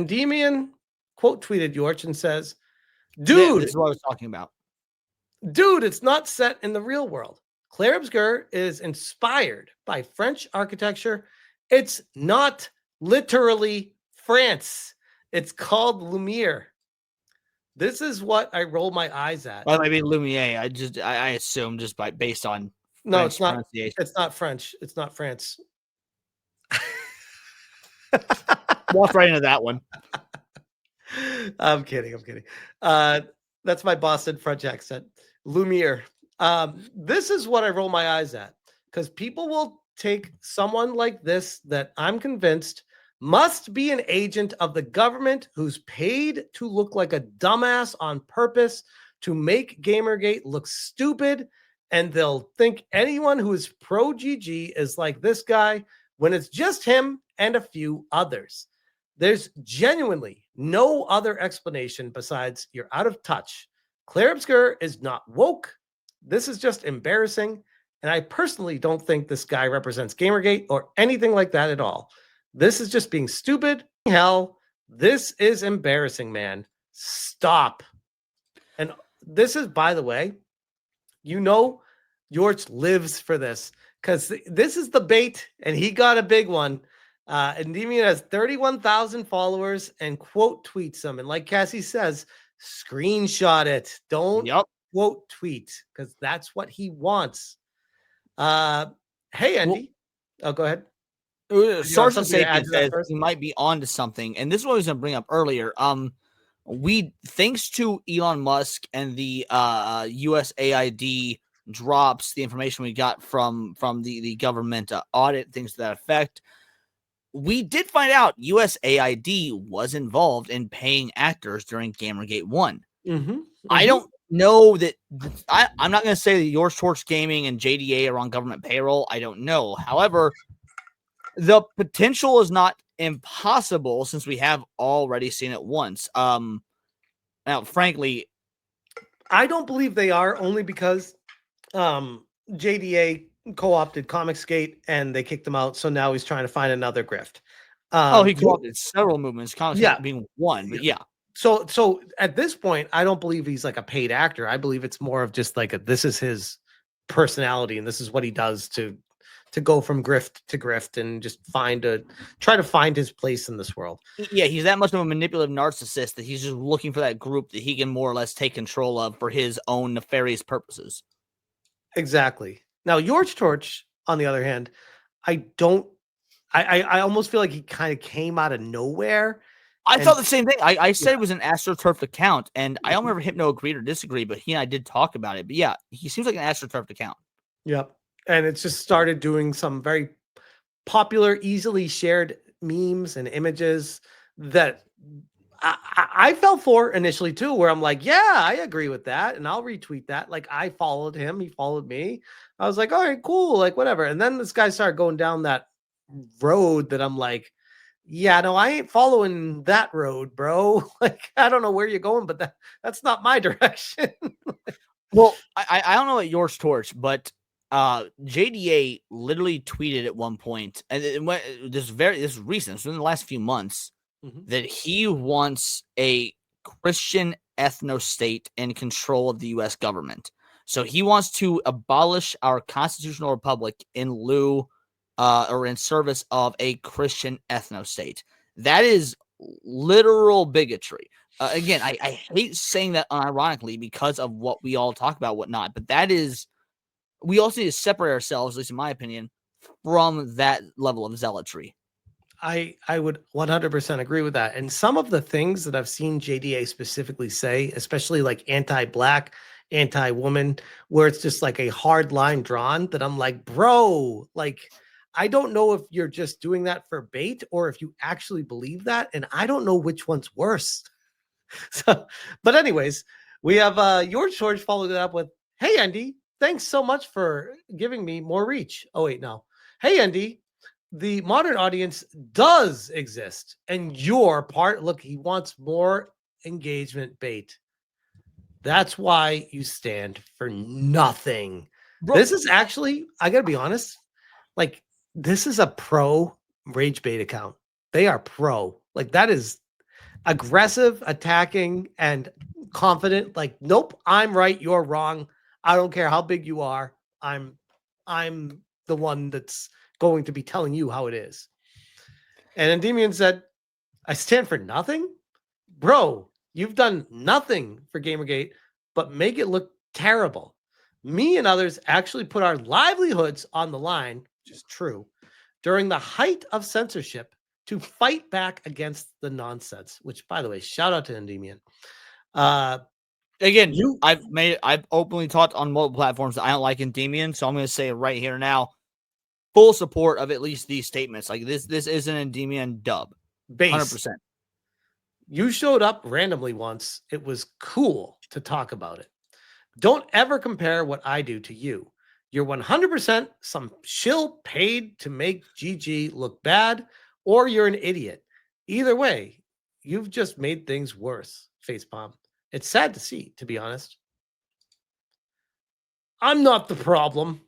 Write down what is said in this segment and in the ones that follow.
Endymion quote tweeted Yorch and says, Dude, this is what I was talking about. Dude, it's not set in the real world. Clair Obscur is inspired by French architecture. It's not literally France. It's called Lumière. This is what I roll my eyes at. Well, maybe Lumière. I assume just based on no, French it's not. pronunciation. It's not French. It's not France. Walk right into that one. I'm kidding. That's my Boston French accent. Lumière. This is what I roll my eyes at, because people will take someone like this that I'm convinced must be an agent of the government who's paid to look like a dumbass on purpose to make GamerGate look stupid, and they'll think anyone who is pro GG is like this guy when it's just him and a few others. There's genuinely no other explanation besides you're out of touch. Clair Obscur is not woke. This is just embarrassing. And I personally don't think this guy represents GamerGate or anything like that at all. This is just being stupid. Hell, this is embarrassing, man. Stop. And this is, by the way, Yorch lives for this, because this is the bait, and he got a big one. Endymion has 31,000 followers and quote tweets them. And like Cassie says, screenshot it. Don't quote tweet, because that's what he wants. Hey, Andy. Go ahead. Source of safety says he might be onto something. And this is what I was going to bring up earlier. Thanks to Elon Musk and the USAID drops, the information we got from the government audit, things to that effect, we did find out USAID was involved in paying actors during GamerGate 1. I don't know that. I'm not going to say that Yorch Torch Gaming and JDA are on government payroll. I don't know. However, the potential is not impossible, since we have already seen it once. Now, frankly, I don't believe they are, only because JDA co-opted Comicsgate and they kicked him out. So now he's trying to find another grift. He co-opted several movements, Comicsgate being one, but yeah. So at this point, I don't believe he's like a paid actor. I believe it's more of just like this is his personality, and this is what he does to go from grift to grift and just try to find his place in this world. Yeah, he's that much of a manipulative narcissist that he's just looking for that group that he can more or less take control of for his own nefarious purposes. Exactly. Now, Yorch Torch, on the other hand, I almost feel like he kind of came out of nowhere. I thought the same thing. I said it was an AstroTurf account, and I don't remember Hypno agreed or disagree, but he and I did talk about it. But yeah, he seems like an AstroTurf account. Yep. And it's just started doing some very popular, easily shared memes and images that I fell for initially too, where I'm like, yeah, I agree with that, and I'll retweet that. Like, I followed him, he followed me. I was like, all right, cool, like whatever. And then this guy started going down that road that I'm like, yeah, no, I ain't following that road, bro. Like, I don't know where you're going, but that's not my direction. Well, I don't know at Yorch Torch, but JDA literally tweeted at one point, and this is recent, so in the last few months, that he wants a Christian ethno-state in control of the U.S. government. So he wants to abolish our constitutional republic in lieu or in service of a Christian ethno-state. That is literal bigotry. Again, I hate saying that unironically because of what we all talk about, whatnot, but that is, we also need to separate ourselves, at least in my opinion, from that level of zealotry. I would 100% agree with that. And some of the things that I've seen JDA specifically say, especially like anti-black, anti-woman, where it's just like a hard line drawn, that I'm like, bro, like, I don't know if you're just doing that for bait or if you actually believe that. And I don't know which one's worse. So, but anyways, we have Yorch Torch followed it up with, hey, Andy, thanks so much for giving me more reach. Oh, wait, no. Hey, Andy, the modern audience does exist, and your part. Look, he wants more engagement bait. That's why you stand for nothing. Bro, this is actually, I gotta be honest, like, this is a pro rage bait account. They are pro. Like, that is, aggressive, attacking, and confident. Like, nope, I'm right, you're wrong. I don't care how big you are. I'm the one that's going to be telling you how it is. And Endymion said, I stand for nothing? Bro, you've done nothing for GamerGate, but make it look terrible. Me and others actually put our livelihoods on the line, which is true, during the height of censorship to fight back against the nonsense, which, by the way, shout out to Endymion. Again, I've openly talked on multiple platforms that I don't like Endymion, so I'm going to say it right here now. Full support of at least these statements. Like this is an Endymion dub. 100%. You showed up randomly once. It was cool to talk about it. Don't ever compare what I do to you. You're 100% some shill paid to make GG look bad, or you're an idiot. Either way, you've just made things worse, Facepalm. It's sad to see, to be honest. I'm not the problem.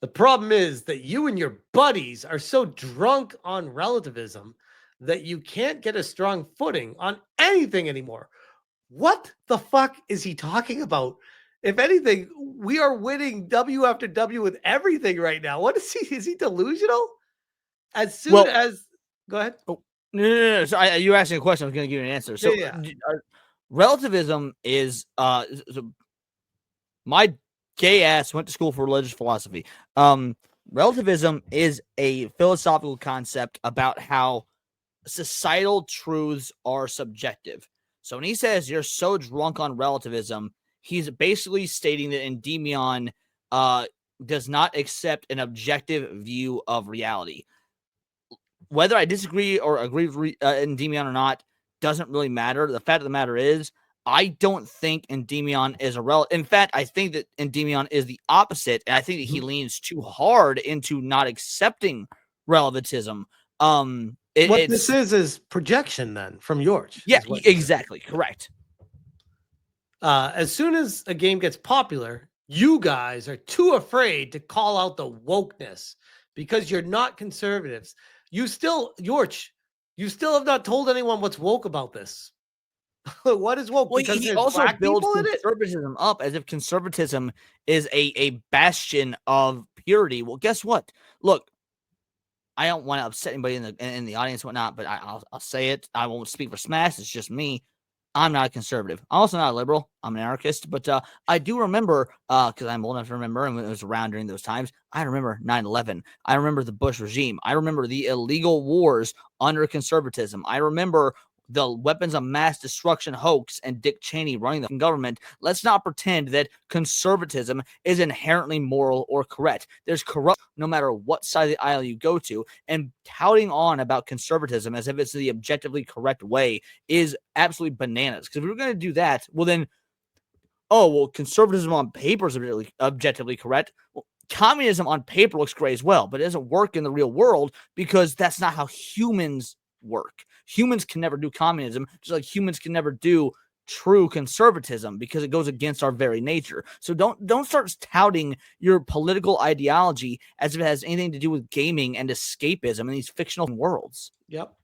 The problem is that you and your buddies are so drunk on relativism that you can't get a strong footing on anything anymore. What the fuck is he talking about? If anything, we are winning W after W with everything right now. What is he? Is he delusional? As soon as, go ahead. Oh, no. So you asking a question. I was going to give you an answer. So relativism is so my gay ass went to school for religious philosophy. Relativism is a philosophical concept about how societal truths are subjective. So when he says you're so drunk on relativism, he's basically stating that Endymion does not accept an objective view of reality. Whether I disagree or agree with Endymion or not doesn't really matter. The fact of the matter is, I don't think Endymion is a in fact, I think that Endymion is the opposite, and I think that he leans too hard into not accepting relativism. This is projection then from Yorch. Yeah, exactly. Correct. As soon as a game gets popular, you guys are too afraid to call out the wokeness because you're not conservatives. Yorch, you still have not told anyone what's woke about this. What is woke? Well, because he also builds conservatism up as if conservatism is a bastion of purity. Well, guess what? Look, I don't want to upset anybody in the audience and whatnot, but I'll say it. I won't speak for Smash. It's just me. I'm not a conservative. I'm also not a liberal. I'm an anarchist. But I do remember, because I'm old enough to remember, and when it was around during those times, I remember 9/11. I remember the Bush regime. I remember the illegal wars under conservatism. I remember the weapons of mass destruction hoax and Dick Cheney running the government. Let's not pretend that conservatism is inherently moral or correct. There's corrupt no matter what side of the aisle you go to, and touting on about conservatism as if it's the objectively correct way is absolutely bananas. Because if we were going to do that, well then, conservatism on paper is objectively correct. Well, communism on paper looks great as well, but it doesn't work in the real world because that's not how humans work. Humans can never do communism, just like humans can never do true conservatism because it goes against our very nature. So don't start touting your political ideology as if it has anything to do with gaming and escapism in these fictional worlds. Yep.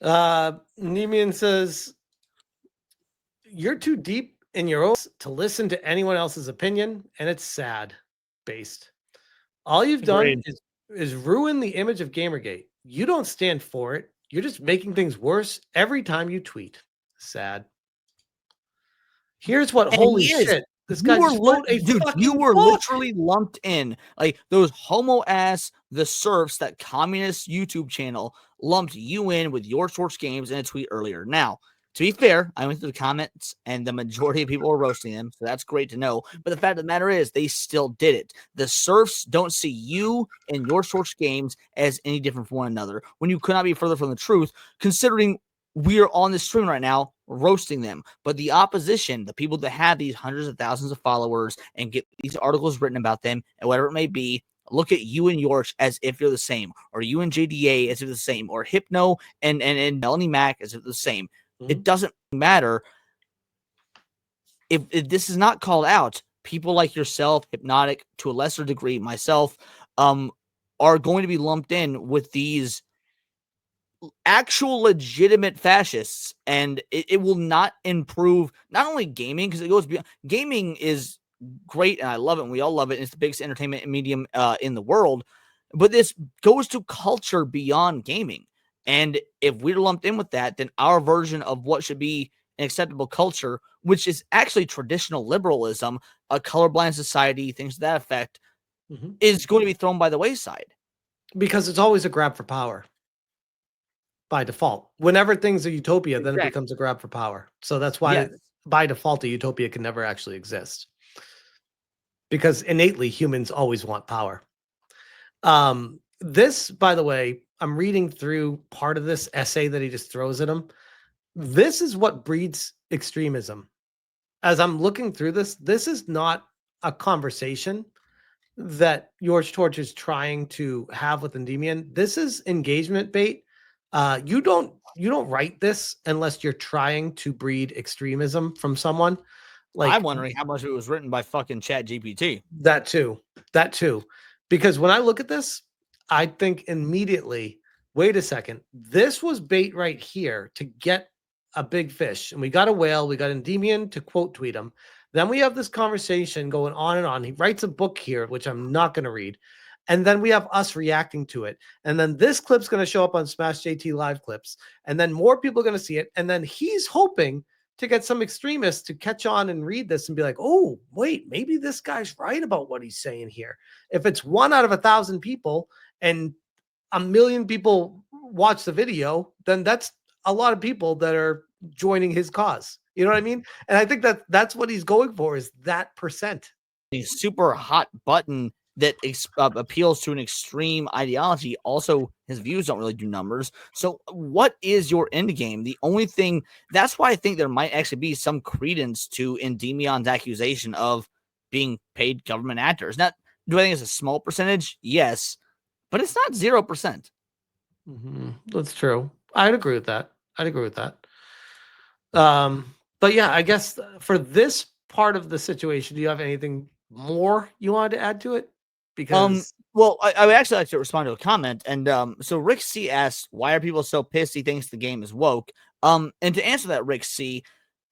Endymion says you're too deep in your own to listen to anyone else's opinion, and it's sad based. All you've done is ruin the image of GamerGate. You don't stand for it. You're just making things worse every time you tweet. Sad. Here's what, holy shit. This guy just wrote a fucking you were book. literally lumped in. Like those homo ass, the serfs, that communist YouTube channel lumped you in with Yorch Torch Games in a tweet earlier. Now, to be fair, I went through the comments and the majority of people were roasting them, so that's great to know. But the fact of the matter is, they still did it. The serfs don't see you and Yorch Torch Games as any different from one another when you could not be further from the truth, considering we're on the stream right now roasting them. But the opposition, the people that have these hundreds of thousands of followers and get these articles written about them and whatever it may be, look at you and Yorch as if you're the same, or you and JDA as if you're the same, or Hypno and Melanie Mac as if they're the same. It doesn't matter if this is not called out. People like yourself, Hypnotic, to a lesser degree, myself, are going to be lumped in with these actual legitimate fascists, and it will not improve not only gaming, because it goes beyond gaming is great and I love it and we all love it. It's the biggest entertainment medium in the world, but this goes to culture beyond gaming. And if we're lumped in with that, then our version of what should be an acceptable culture, which is actually traditional liberalism, a colorblind society, things to that effect, is going to be thrown by the wayside. Because it's always a grab for power by default. Whenever things are utopia, then it becomes a grab for power. So that's why by default, a utopia can never actually exist. Because innately humans always want power. This, by the way, I'm reading through part of this essay that he just throws at him. This is what breeds extremism. As I'm looking through this, this is not a conversation that Yorch Torch is trying to have with Endymion. This is engagement bait. You don't write this unless you're trying to breed extremism from someone. Like, I'm wondering how much of it was written by fucking Chat GPT. That too. Because when I look at this, I think immediately, wait a second, this was bait right here to get a big fish. And we got a whale, we got Endymion to quote tweet him. Then we have this conversation going on and on. He writes a book here, which I'm not going to read. And then we have us reacting to it. And then this clip's going to show up on Smash JT live clips. And then more people are going to see it. And then he's hoping to get some extremists to catch on and read this and be like, oh, wait, maybe this guy's right about what he's saying here. If it's 1 out of 1,000 people and 1 million people watch the video, then that's a lot of people that are joining his cause. You know what I mean? And I think that that's what he's going for, is that percent. A super hot button that appeals to an extreme ideology. Also, his views don't really do numbers. So what is your end game? The only thing, that's why I think there might actually be some credence to Endymion's accusation of being paid government actors. Now, do I think it's a small percentage? Yes, but it's not 0%. That's true. I'd agree with that. But yeah, I guess for this part of the situation, do you have anything more you wanted to add to it? Because well, I would actually like to respond to a comment. And so Rick C asks, why are people so pissed he thinks the game is woke? And to answer that, Rick C,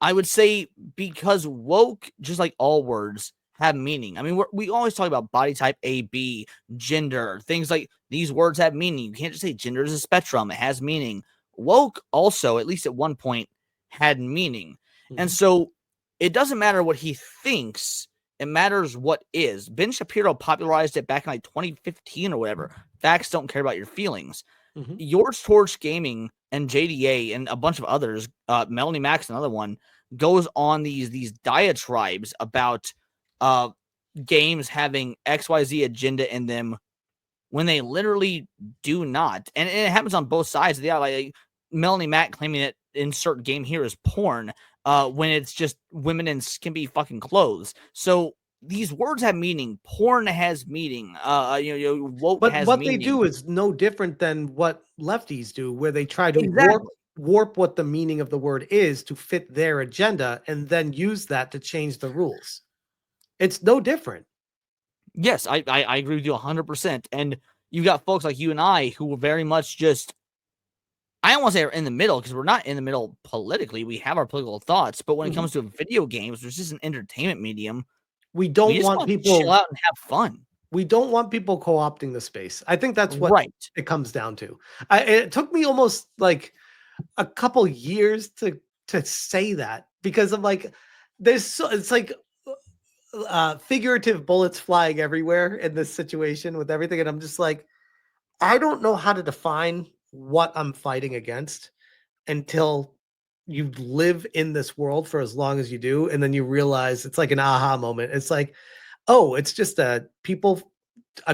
I would say because woke, just like all words, have meaning. I mean, we always talk about body type A, B, gender, things like these words have meaning. You can't just say gender is a spectrum. It has meaning. Woke also, at least at one point, had meaning. And so it doesn't matter what he thinks. It matters what is. Ben Shapiro popularized it back in like 2015 or whatever. Facts don't care about your feelings. Yorch Torch Gaming and JDA and a bunch of others, Melanie Max, another one, goes on these diatribes about games having XYZ agenda in them when they literally do not. And it happens on both sides of the aisle. Like Melanie Mack claiming that insert game here is porn, when it's just women in skimpy fucking clothes. So these words have meaning. Porn has meaning. Woke has what meaning. they do is no different than what lefties do, where they try to warp what the meaning of the word is to fit their agenda and then use that to change the rules. It's no different. Yes, I agree with you 100%. And you got folks like you and I who were very much just, I don't want to say we're in the middle, because we're not in the middle politically. We have our political thoughts, but when it comes to video games, which is an entertainment medium, we don't want people to chill out and have fun. We don't want people co-opting the space. I think that's what it comes down to. It took me almost like a couple years to say that, because I'm like, it's like figurative bullets flying everywhere in this situation with everything, and I'm just like, I don't know how to define what I'm fighting against until you live in this world for as long as you do, and then you realize it's like an aha moment. It's like, oh, it's just a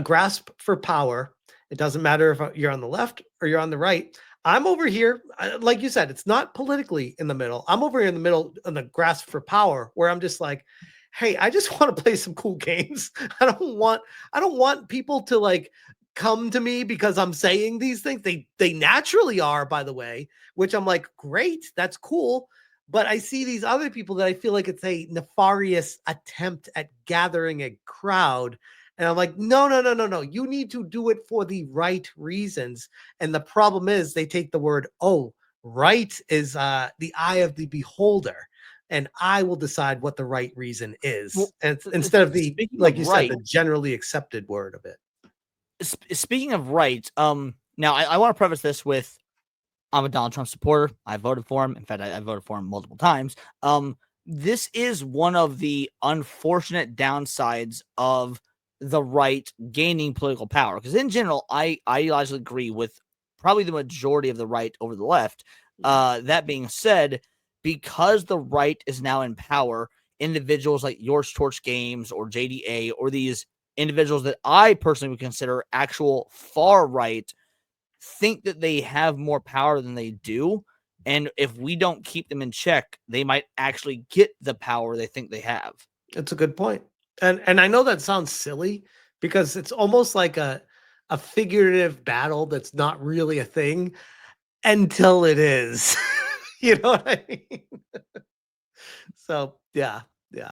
grasp for power. It doesn't matter if you're on the left or you're on the right. I'm over here, like you said, it's not politically in the middle. I'm over here in the middle on the grasp for power, where I'm just like, hey, I just want to play some cool games. I don't want people to like come to me because I'm saying these things. They naturally are, by the way, which I'm like, great, that's cool. But I see these other people that I feel like it's a nefarious attempt at gathering a crowd. And I'm like, no. You need to do it for the right reasons. And the problem is they take the word, oh, right is the eye of the beholder. And I will decide what the right reason is. Well, and instead of the, like you said, right, the generally accepted word of it. Speaking of right, now I want to preface this with I'm a Donald Trump supporter. I voted for him. In fact, I voted for him multiple times. This is one of the unfortunate downsides of the right gaining political power. Because in general, I ideologically agree with probably the majority of the right over the left. That being said, because the right is now in power, individuals like Yorch Torch Games or JDA or these individuals that I personally would consider actual far right think that they have more power than they do. And if we don't keep them in check, they might actually get the power they think they have. That's a good point. And I know that sounds silly because it's almost like a figurative battle that's not really a thing until it is. You know what I mean? So, yeah.